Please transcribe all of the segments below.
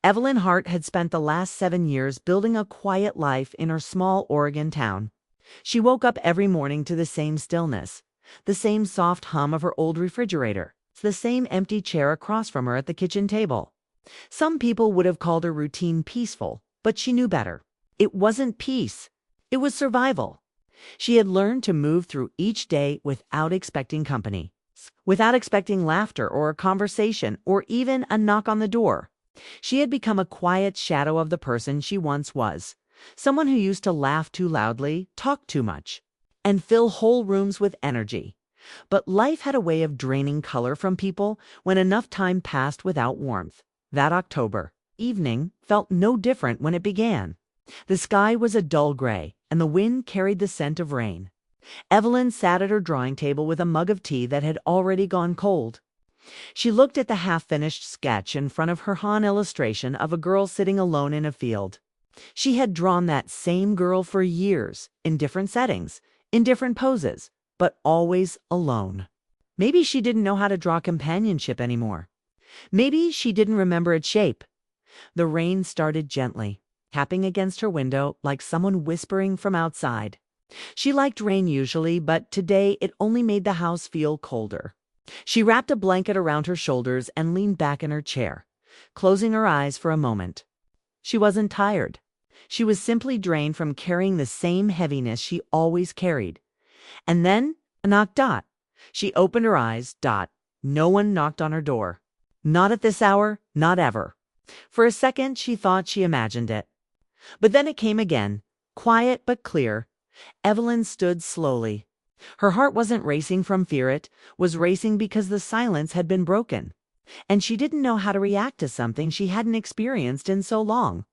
Evelyn Hart had spent the last 7 years building a quiet life in her small Oregon town. She woke up every morning to the same stillness, the same soft hum of her old refrigerator, the same empty chair across from her at the kitchen table. Some people would have called her routine peaceful, but she knew better. It wasn't peace. It was survival. She had learned to move through each day without expecting company, without expecting laughter or a conversation or even a knock on the door. She had become a quiet shadow of the person she once was, someone who used to laugh too loudly, talk too much, and fill whole rooms with energy. But life had a way of draining color from people when enough time passed without warmth. That October evening felt no different when it began. The sky was a dull gray, and the wind carried the scent of rain. Evelyn sat at her drawing table with a mug of tea that had already gone cold. She looked at the half-finished sketch in front of her Han illustration of a girl sitting alone in a field. She had drawn that same girl for years, in different settings, in different poses, but always alone. Maybe she didn't know how to draw companionship anymore. Maybe she didn't remember its shape. The rain started gently, tapping against her window like someone whispering from outside. She liked rain usually, but today it only made the house feel colder. She wrapped a blanket around her shoulders and leaned back in her chair, closing her eyes for a moment. She wasn't tired. She was simply drained from carrying the same heaviness she always carried. And then a knock. She opened her eyes. No one knocked on her door. Not at this hour, not ever. For a second she thought she imagined it. But then it came again, quiet but clear. Evelyn stood slowly. Her heart wasn't racing from fear, it was racing because the silence had been broken. And she didn't know how to react to something she hadn't experienced in so long.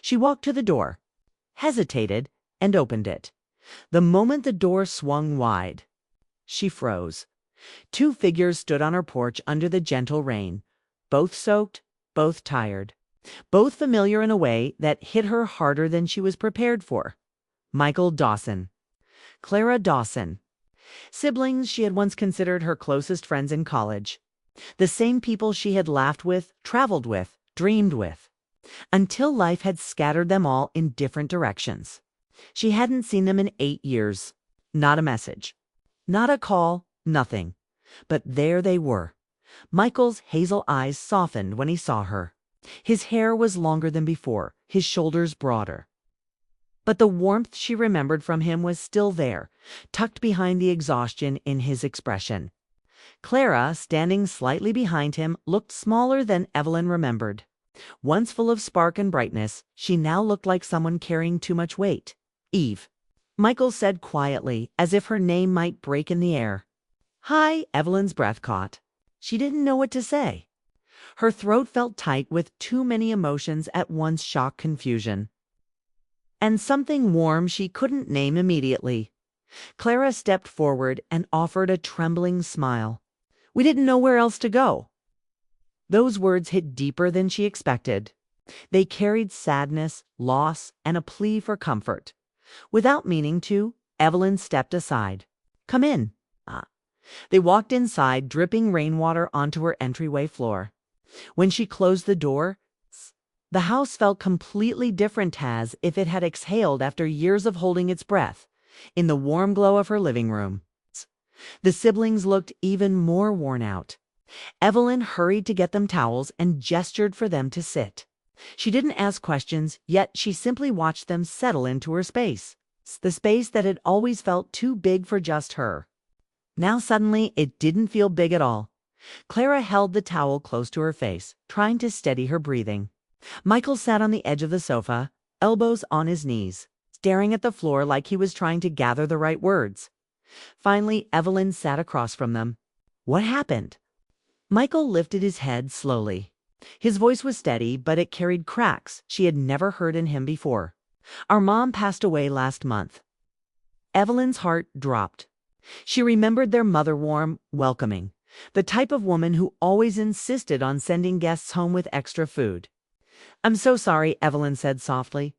She walked to the door, hesitated, and opened it. The moment the door swung wide, she froze. Two figures stood on her porch under the gentle rain, both soaked, both tired, both familiar in a way that hit her harder than she was prepared for. Michael Dawson. Clara Dawson. Siblings she had once considered her closest friends in college. The same people she had laughed with, traveled with, dreamed with. Until life had scattered them all in different directions. She hadn't seen them in 8 years. Not a message. Not a call, nothing. But there they were. Michael's hazel eyes softened when he saw her. His hair was longer than before, his shoulders broader. But the warmth she remembered from him was still there, tucked behind the exhaustion in his expression. Clara, standing slightly behind him, looked smaller than Evelyn remembered. Once full of spark and brightness, she now looked like someone carrying too much weight. "Eve," Michael said quietly, as if her name might break in the air. "Hi," Evelyn's breath caught. She didn't know what to say. Her throat felt tight with too many emotions at once, shock, confusion, and something warm she couldn't name immediately. Clara stepped forward and offered a trembling smile. "We didn't know where else to go." Those words hit deeper than she expected. They carried sadness, loss, and a plea for comfort. Without meaning to, Evelyn stepped aside. "Come in." They walked inside, dripping rainwater onto her entryway floor. When she closed the door, the house felt completely different, as if it had exhaled after years of holding its breath, in the warm glow of her living room. The siblings looked even more worn out. Evelyn hurried to get them towels and gestured for them to sit. She didn't ask questions, yet she simply watched them settle into her space, the space that had always felt too big for just her. Now suddenly it didn't feel big at all. Clara held the towel close to her face, trying to steady her breathing. Michael sat on the edge of the sofa, elbows on his knees, staring at the floor like he was trying to gather the right words. Finally, Evelyn sat across from them. "What happened?" Michael lifted his head slowly. His voice was steady, but it carried cracks she had never heard in him before. "Our mom passed away last month." Evelyn's heart dropped. She remembered their mother, warm, welcoming, the type of woman who always insisted on sending guests home with extra food. "I'm so sorry," Evelyn said softly.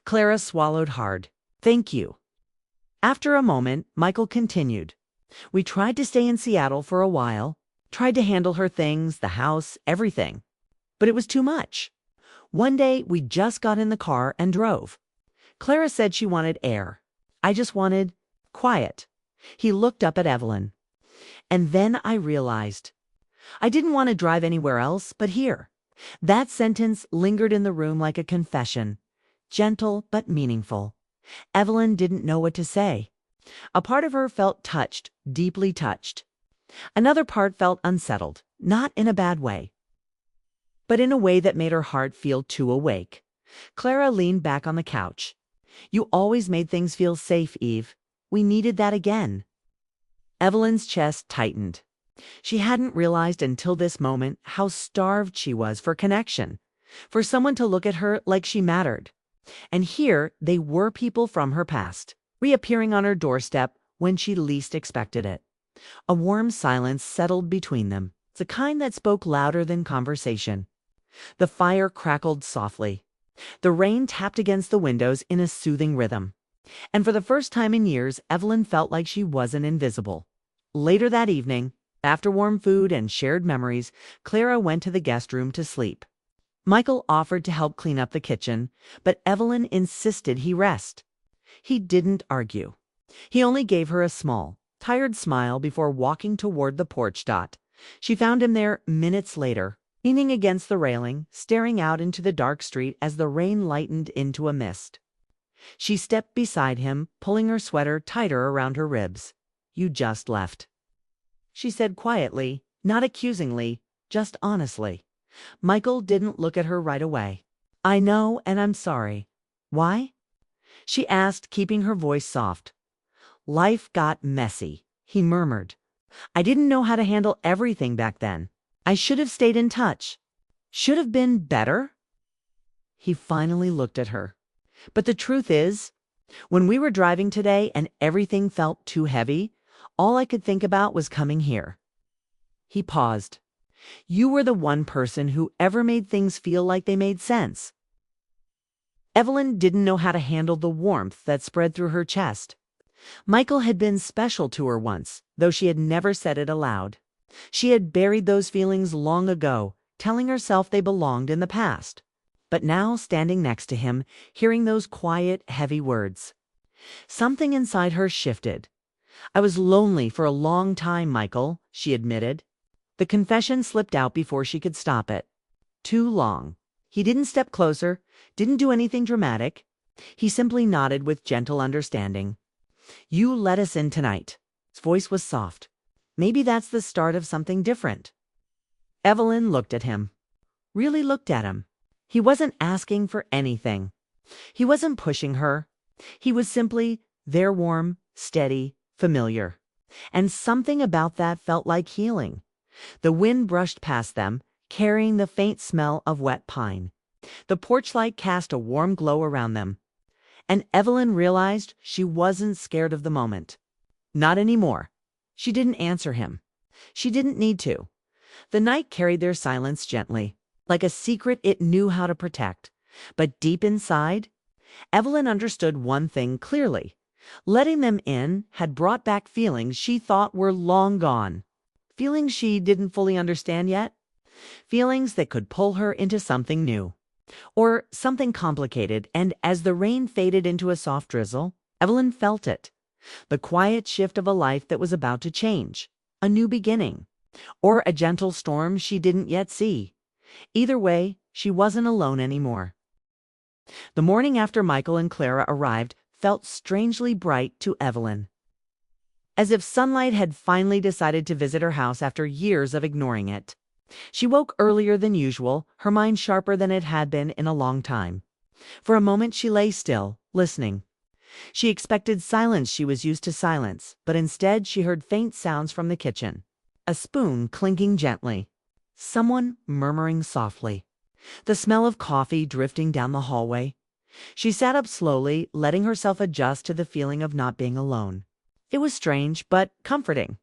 Clara swallowed hard. "Thank you." After a moment, Michael continued. "We tried to stay in Seattle for a while, tried to handle her things, the house, everything. But it was too much. One day, we just got in the car and drove. Clara said she wanted air. I just wanted quiet. He looked up at Evelyn. And then I realized I didn't want to drive anywhere else but here. That sentence lingered in the room like a confession, gentle but meaningful. Evelyn didn't know what to say. A part of her felt touched, deeply touched. Another part felt unsettled, not in a bad way, but in a way that made her heart feel too awake. Clara leaned back on the couch. You always made things feel safe, Eve. We needed that again. Evelyn's chest tightened. She hadn't realized until this moment how starved she was for connection, for someone to look at her like she mattered. And here they were, people from her past, reappearing on her doorstep when she least expected it. A warm silence settled between them, the kind that spoke louder than conversation. The fire crackled softly. The rain tapped against the windows in a soothing rhythm. And for the first time in years, Evelyn felt like she wasn't invisible. Later that evening, after warm food and shared memories, Clara went to the guest room to sleep. Michael offered to help clean up the kitchen, but Evelyn insisted he rest. He didn't argue. He only gave her a small, tired smile before walking toward the porch. She found him there minutes later, leaning against the railing, staring out into the dark street as the rain lightened into a mist. She stepped beside him, pulling her sweater tighter around her ribs. "You just left," she said quietly, not accusingly, just honestly. Michael didn't look at her right away. "I know, and I'm sorry." "Why?" she asked, keeping her voice soft. "Life got messy," he murmured. "I didn't know how to handle everything back then. I should have stayed in touch. Should have been better." He finally looked at her. "But the truth is, when we were driving today and everything felt too heavy, all I could think about was coming here." He paused. "You were the one person who ever made things feel like they made sense." Evelyn didn't know how to handle the warmth that spread through her chest. Michael had been special to her once, though she had never said it aloud. She had buried those feelings long ago, telling herself they belonged in the past. But now, standing next to him, hearing those quiet, heavy words, something inside her shifted. "I was lonely for a long time, Michael," she admitted. The confession slipped out before she could stop it. Too long. He didn't step closer, didn't do anything dramatic. He simply nodded with gentle understanding. "You let us in tonight." His voice was soft. "Maybe that's the start of something different." Evelyn looked at him. Really looked at him. He wasn't asking for anything. He wasn't pushing her. He was simply there, warm, steady, familiar. And something about that felt like healing. The wind brushed past them, carrying the faint smell of wet pine. The porch light cast a warm glow around them. And Evelyn realized she wasn't scared of the moment. Not anymore. She didn't answer him. She didn't need to. The night carried their silence gently, like a secret it knew how to protect. But deep inside, Evelyn understood one thing clearly. Letting them in had brought back feelings she thought were long gone. Feelings she didn't fully understand yet. Feelings that could pull her into something new. Or something complicated, and as the rain faded into a soft drizzle, Evelyn felt it. The quiet shift of a life that was about to change. A new beginning. Or a gentle storm she didn't yet see. Either way, she wasn't alone anymore. The morning after Michael and Clara arrived felt strangely bright to Evelyn. As if sunlight had finally decided to visit her house after years of ignoring it. She woke earlier than usual, her mind sharper than it had been in a long time. For a moment she lay still, listening. She expected silence, she was used to silence, but instead she heard faint sounds from the kitchen. A spoon clinking gently. Someone murmuring softly. The smell of coffee drifting down the hallway. She sat up slowly, letting herself adjust to the feeling of not being alone. It was strange, but comforting.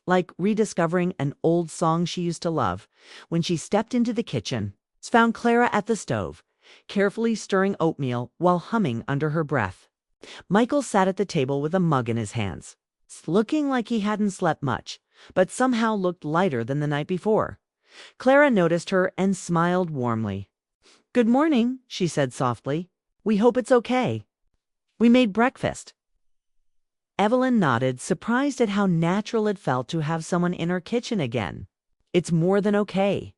Like rediscovering an old song she used to love. When she stepped into the kitchen, found Clara at the stove, carefully stirring oatmeal while humming under her breath. Michael sat at the table with a mug in his hands, looking like he hadn't slept much, but somehow looked lighter than the night before. Clara noticed her and smiled warmly. "Good morning," she said softly. "We hope it's okay. We made breakfast." Evelyn nodded, surprised at how natural it felt to have someone in her kitchen again. "It's more than okay."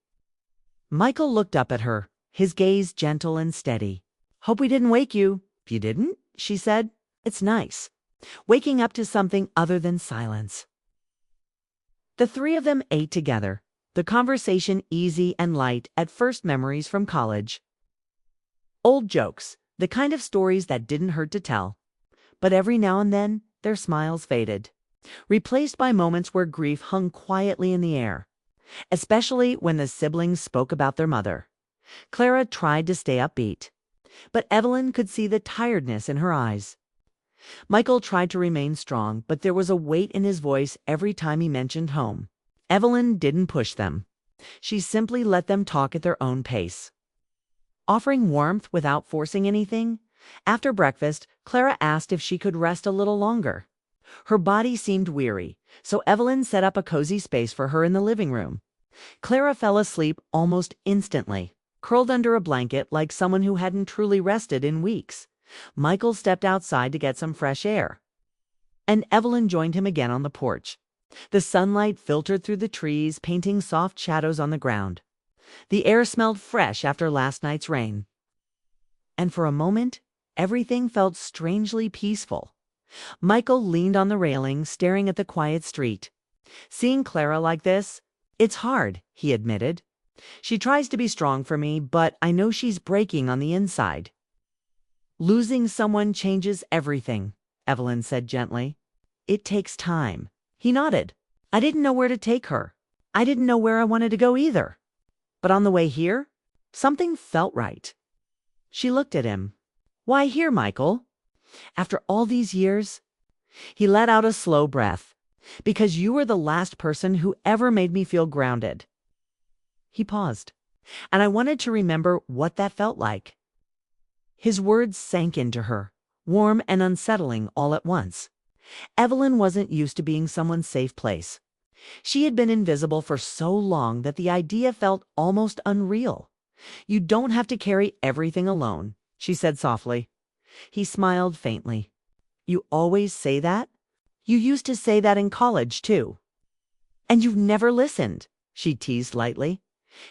Michael looked up at her, his gaze gentle and steady. "Hope we didn't wake you." "You didn't?" she said. "It's nice. Waking up to something other than silence." The three of them ate together, the conversation easy and light at first, memories from college. Old jokes, the kind of stories that didn't hurt to tell. But every now and then, their smiles faded, replaced by moments where grief hung quietly in the air, especially when the siblings spoke about their mother. Clara tried to stay upbeat, but Evelyn could see the tiredness in her eyes. Michael tried to remain strong, but there was a weight in his voice every time he mentioned home. Evelyn didn't push them. She simply let them talk at their own pace, offering warmth without forcing anything. After breakfast, Clara asked if she could rest a little longer. Her body seemed weary, so Evelyn set up a cozy space for her in the living room. Clara fell asleep almost instantly, curled under a blanket like someone who hadn't truly rested in weeks. Michael stepped outside to get some fresh air, and Evelyn joined him again on the porch. The sunlight filtered through the trees, painting soft shadows on the ground. The air smelled fresh after last night's rain. And for a moment, everything felt strangely peaceful. Michael leaned on the railing, staring at the quiet street. "Seeing Clara like this, it's hard," he admitted. "She tries to be strong for me, but I know she's breaking on the inside." "Losing someone changes everything," Evelyn said gently. "It takes time." He nodded. "I didn't know where to take her. I didn't know where I wanted to go either. But on the way here, something felt right." She looked at him. "Why here, Michael? After all these years?" He let out a slow breath. "Because you were the last person who ever made me feel grounded." He paused, and I wanted to remember what that felt like. His words sank into her, warm and unsettling all at once. Evelyn wasn't used to being someone's safe place. She had been invisible for so long that the idea felt almost unreal. "You don't have to carry everything alone," she said softly. He smiled faintly. "You always say that? You used to say that in college, too." "And you've never listened," she teased lightly.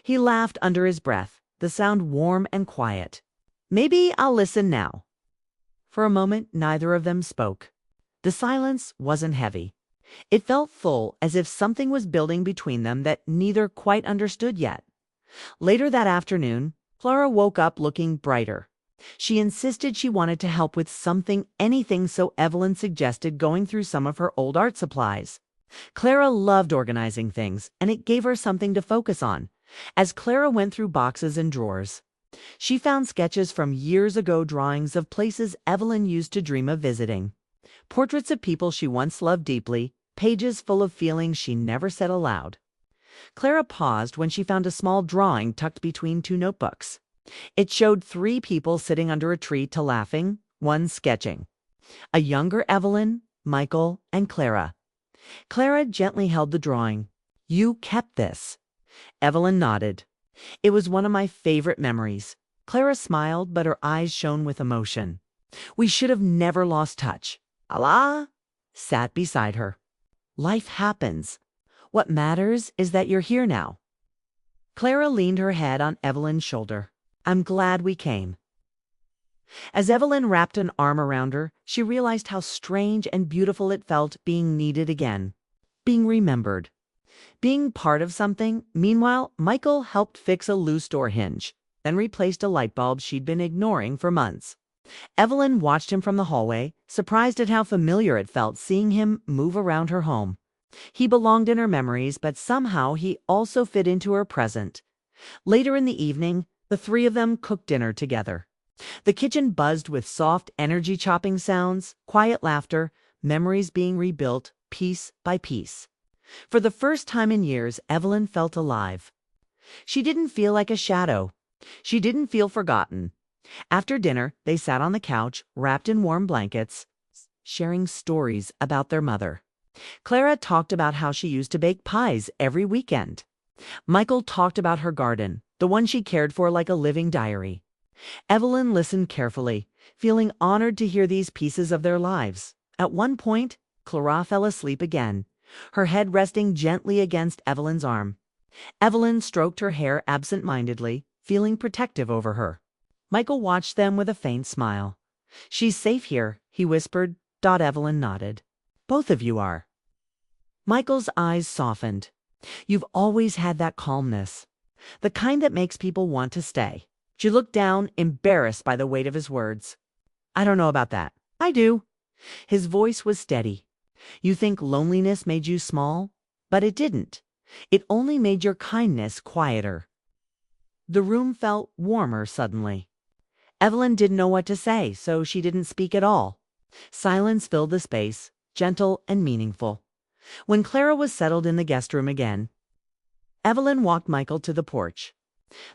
He laughed under his breath, the sound warm and quiet. "Maybe I'll listen now." For a moment, neither of them spoke. The silence wasn't heavy. It felt full, as if something was building between them that neither quite understood yet. Later that afternoon, Clara woke up looking brighter. She insisted she wanted to help with something, anything, so Evelyn suggested going through some of her old art supplies. Clara loved organizing things, and it gave her something to focus on. As Clara went through boxes and drawers, she found sketches from years ago, drawings of places Evelyn used to dream of visiting, portraits of people she once loved deeply, pages full of feelings she never said aloud. Clara paused when she found a small drawing tucked between two notebooks. It showed three people sitting under a tree, two laughing, one sketching. A younger Evelyn, Michael, and Clara. Clara gently held the drawing. "You kept this?" Evelyn nodded. "It was one of my favorite memories." Clara smiled, but her eyes shone with emotion. "We should have never lost touch." Allah sat beside her. "Life happens. What matters is that you're here now." Clara leaned her head on Evelyn's shoulder. "I'm glad we came." As Evelyn wrapped an arm around her, she realized how strange and beautiful it felt being needed again, being remembered, being part of something. Meanwhile, Michael helped fix a loose door hinge, then replaced a light bulb she'd been ignoring for months. Evelyn watched him from the hallway, surprised at how familiar it felt seeing him move around her home. He belonged in her memories, but somehow he also fit into her present. Later in the evening, the three of them cooked dinner together. The kitchen buzzed with soft, energy-chopping sounds, quiet laughter, memories being rebuilt piece by piece. For the first time in years, Evelyn felt alive. She didn't feel like a shadow. She didn't feel forgotten. After dinner, they sat on the couch, wrapped in warm blankets, sharing stories about their mother. Clara talked about how she used to bake pies every weekend. Michael talked about her garden, the one she cared for like a living diary. Evelyn listened carefully, feeling honored to hear these pieces of their lives. At one point, Clara fell asleep again, her head resting gently against Evelyn's arm. Evelyn stroked her hair absent-mindedly, feeling protective over her. Michael watched them with a faint smile. "She's safe here," he whispered. Evelyn nodded. "Both of you are." Michael's eyes softened. "You've always had that calmness, the kind that makes people want to stay." She looked down, embarrassed by the weight of his words. "I don't know about that." "I do." His voice was steady. "You think loneliness made you small? But it didn't. It only made your kindness quieter." The room felt warmer suddenly. Evelyn didn't know what to say, so she didn't speak at all. Silence filled the space, gentle and meaningful. When Clara was settled in the guest room again, Evelyn walked Michael to the porch.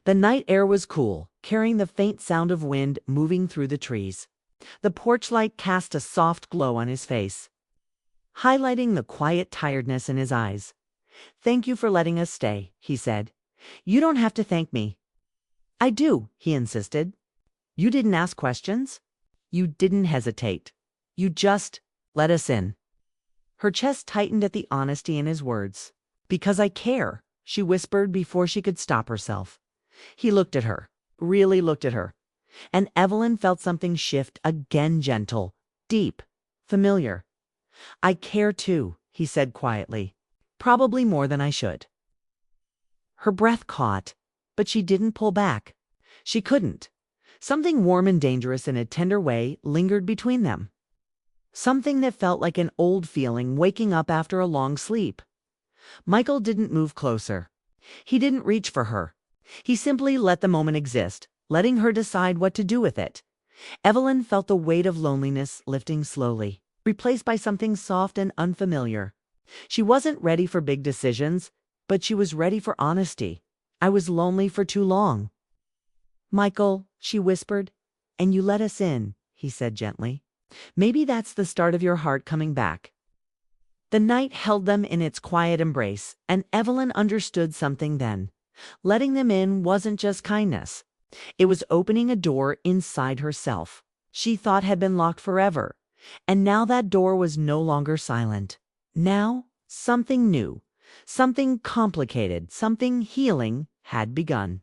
The night air was cool, carrying the faint sound of wind moving through the trees. The porch light cast a soft glow on his face, highlighting the quiet tiredness in his eyes. "Thank you for letting us stay," he said. "You don't have to thank me." "I do," he insisted. "You didn't ask questions. You didn't hesitate. You just let us in." Her chest tightened at the honesty in his words. "Because I care," she whispered before she could stop herself. He looked at her, really looked at her, and Evelyn felt something shift again, gentle, deep, familiar. "I care too," he said quietly. "Probably more than I should." Her breath caught, but she didn't pull back. She couldn't. Something warm and dangerous in a tender way lingered between them. Something that felt like an old feeling waking up after a long sleep. Michael didn't move closer. He didn't reach for her. He simply let the moment exist, letting her decide what to do with it. Evelyn felt the weight of loneliness lifting slowly, replaced by something soft and unfamiliar. She wasn't ready for big decisions, but she was ready for honesty. "I was lonely for too long." "Michael," she whispered. "And you let us in," he said gently. "Maybe that's the start of your heart coming back." The night held them in its quiet embrace, and Evelyn understood something then. Letting them in wasn't just kindness. It was opening a door inside herself she thought had been locked forever. And now that door was no longer silent. Now, something new, something complicated, something healing had begun.